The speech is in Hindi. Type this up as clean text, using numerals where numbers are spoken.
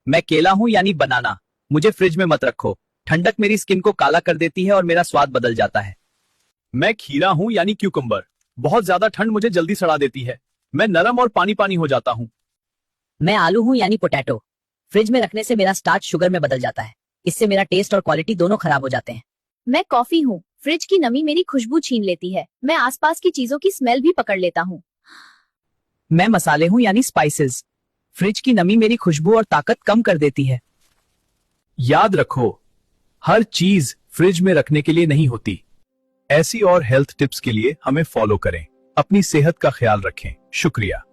मैं केला हूँ यानी बनाना। मुझे फ्रिज में मत रखो। ठंडक मेरी स्किन को काला कर देती है और मेरा स्वाद बदल जाता है। मैं खीरा हूँ यानी क्यूकम्बर। बहुत ज्यादा ठंड मुझे जल्दी सड़ा देती है। मैं नरम और पानी पानी हो जाता हूँ। मैं आलू हूँ यानी पोटैटो। फ्रिज में रखने से मेरा स्टार्च शुगर में बदल जाता है। इससे मेरा टेस्ट और क्वालिटी दोनों खराब हो जाते हैं। मैं कॉफी हूँ। फ्रिज की नमी मेरी खुशबू छीन लेती है। मैं आसपास की चीजों की स्मेल भी पकड़ लेता हूँ। मैं मसाले हूँ यानी स्पाइसेस। फ्रिज की नमी मेरी खुशबू और ताकत कम कर देती है। याद रखो, हर चीज फ्रिज में रखने के लिए नहीं होती। ऐसी और हेल्थ टिप्स के लिए हमें फॉलो करें। अपनी सेहत का ख्याल रखें। शुक्रिया।